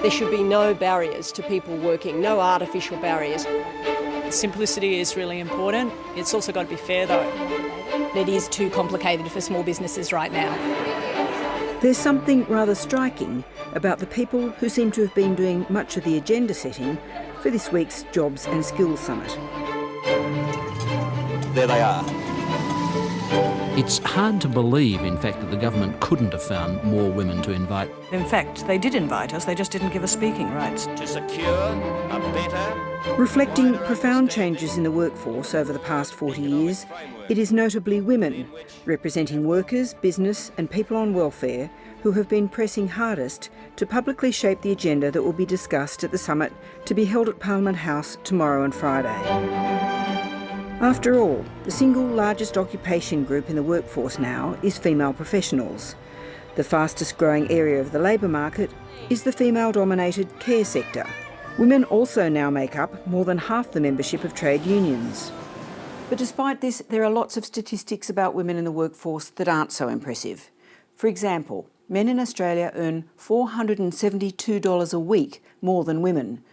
There should be no barriers to people working, no artificial barriers. Simplicity is really important. It's also got to be fair though. It is too complicated for small businesses right now. There's something rather striking about the people who seem to have been doing much of the agenda setting for this week's Jobs and Skills Summit. There they are. It's hard to believe, in fact, that the government couldn't have found more women to invite. In fact, they did invite us, they just didn't give us speaking rights. To secure a better... Reflecting profound changes in the workforce over the past 40 years, it is notably women, representing workers, business and people on welfare, who have been pressing hardest to publicly shape the agenda that will be discussed at the summit to be held at Parliament House tomorrow and Friday. After all, the single largest occupation group in the workforce now is female professionals. The fastest growing area of the labour market is the female-dominated care sector. Women also now make up more than half the membership of trade unions. But despite this, there are lots of statistics about women in the workforce that aren't so impressive. For example, men in Australia earn $472 a week more than women.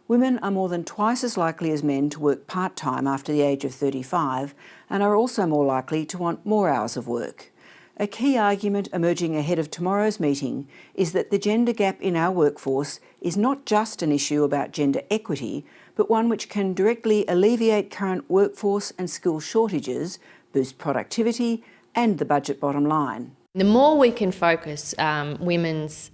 Women are more than twice as likely as men to work part-time after the age of 35 and are also more likely to want more hours of work. A key argument emerging ahead of tomorrow's meeting is that the gender gap in our workforce is not just an issue about gender equity, but one which can directly alleviate current workforce and skill shortages, boost productivity and the budget bottom line. The more we can focus women's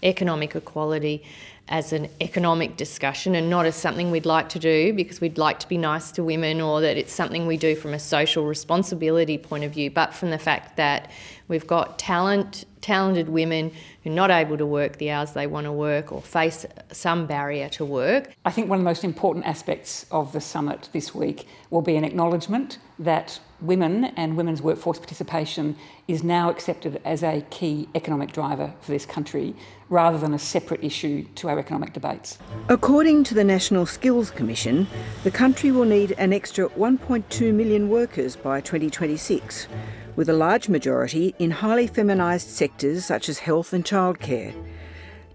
economic equality as an economic discussion and not as something we'd like to do because we'd like to be nice to women, or that it's something we do from a social responsibility point of view, but from the fact that we've got talented women who are not able to work the hours they want to work or face some barrier to work. I think one of the most important aspects of the summit this week will be an acknowledgement that women and women's workforce participation is now accepted as a key economic driver for this country, rather than a separate issue to our economic debates. According to the National Skills Commission, the country will need an extra 1.2 million workers by 2026, with a large majority in highly feminised sectors such as health and childcare.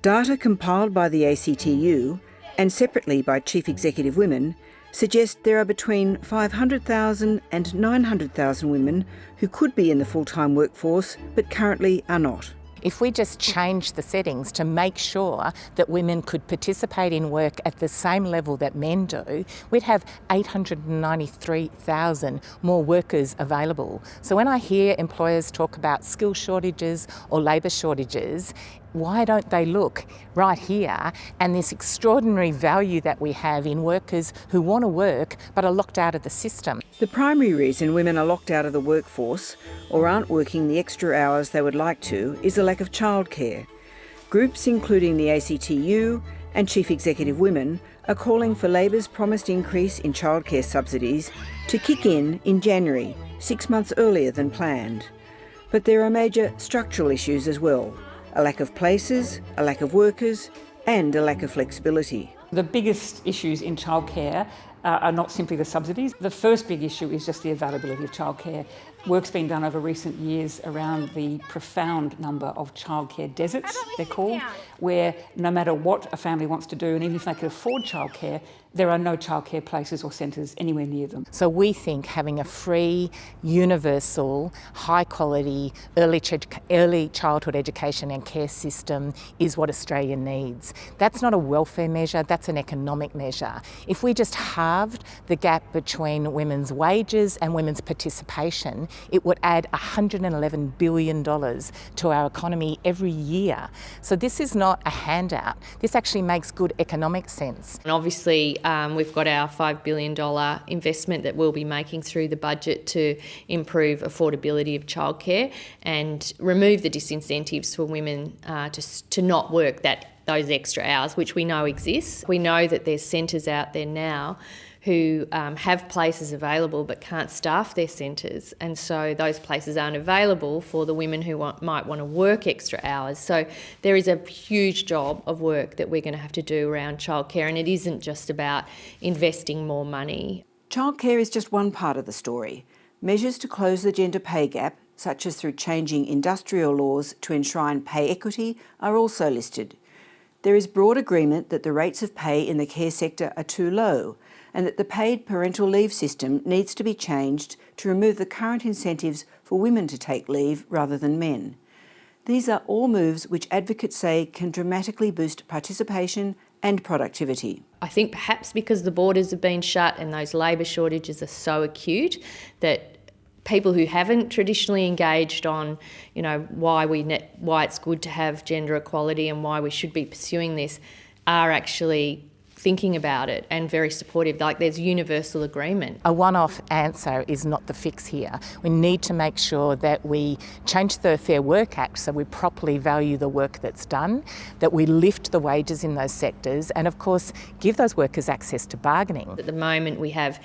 Data compiled by the ACTU and separately by Chief Executive Women suggest there are between 500,000 and 900,000 women who could be in the full-time workforce but currently are not. If we just change the settings to make sure that women could participate in work at the same level that men do, we'd have 893,000 more workers available. So when I hear employers talk about skill shortages or labour shortages, why don't they look right here and this extraordinary value that we have in workers who want to work but are locked out of the system? The primary reason women are locked out of the workforce or aren't working the extra hours they would like to is a lack of childcare. Groups including the ACTU and Chief Executive Women are calling for Labor's promised increase in childcare subsidies to kick in January, 6 months earlier than planned. But there are major structural issues as well. A lack of places, a lack of workers and a lack of flexibility. The biggest issues in childcare are not simply the subsidies. The first big issue is just the availability of childcare. Work's been done over recent years around the profound number of childcare deserts, they're called, where no matter what a family wants to do, and even if they can afford childcare, there are no childcare places or centres anywhere near them. So we think having a free, universal, high-quality early childhood education and care system is what Australia needs. That's not a welfare measure, that's an economic measure. If we just halved the gap between women's wages and women's participation, it would add $111 billion to our economy every year. So this is not a handout. This actually makes good economic sense. And obviously we've got our $5 billion investment that we'll be making through the budget to improve affordability of childcare and remove the disincentives for women to not work those extra hours, which we know exists. We know that there's centres out there now who have places available but can't staff their centres, and so those places aren't available for the women who might want to work extra hours. So there is a huge job of work that we're going to have to do around childcare, and it isn't just about investing more money. Childcare is just one part of the story. Measures to close the gender pay gap, such as through changing industrial laws to enshrine pay equity, are also listed. There is broad agreement that the rates of pay in the care sector are too low and that the paid parental leave system needs to be changed to remove the current incentives for women to take leave rather than men. These are all moves which advocates say can dramatically boost participation and productivity. I think perhaps because the borders have been shut and those labour shortages are so acute that people who haven't traditionally engaged on, why it's good to have gender equality and why we should be pursuing this are actually thinking about it and very supportive. Like, there's universal agreement. A one-off answer is not the fix here. We need to make sure that we change the Fair Work Act so we properly value the work that's done, that we lift the wages in those sectors and, of course, give those workers access to bargaining. At the moment we have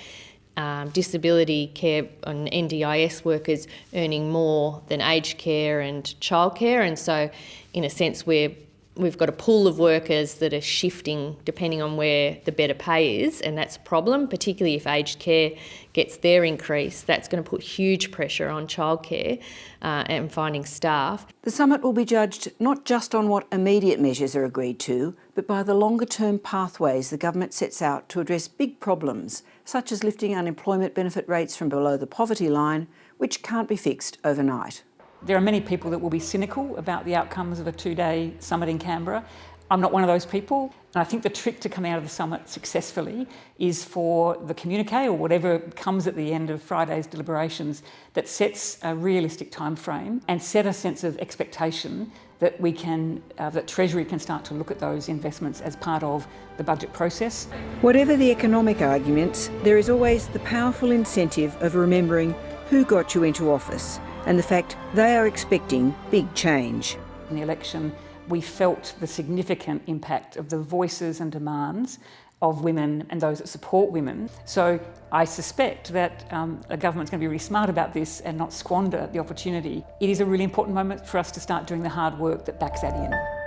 disability care and NDIS workers earning more than aged care and childcare, and so in a sense we've got a pool of workers that are shifting depending on where the better pay is, and that's a problem, particularly if aged care gets their increase. That's going to put huge pressure on childcare and finding staff. The summit will be judged not just on what immediate measures are agreed to, but by the longer-term pathways the government sets out to address big problems, such as lifting unemployment benefit rates from below the poverty line, which can't be fixed overnight. There are many people that will be cynical about the outcomes of a 2-day summit in Canberra. I'm not one of those people. And I think the trick to come out of the summit successfully is for the communique or whatever comes at the end of Friday's deliberations that sets a realistic time frame and set a sense of expectation that that Treasury can start to look at those investments as part of the budget process. Whatever the economic arguments, there is always the powerful incentive of remembering who got you into office and the fact they are expecting big change. In the election, we felt the significant impact of the voices and demands of women and those that support women. So I suspect that a government's going to be really smart about this and not squander the opportunity. It is a really important moment for us to start doing the hard work that backs that in.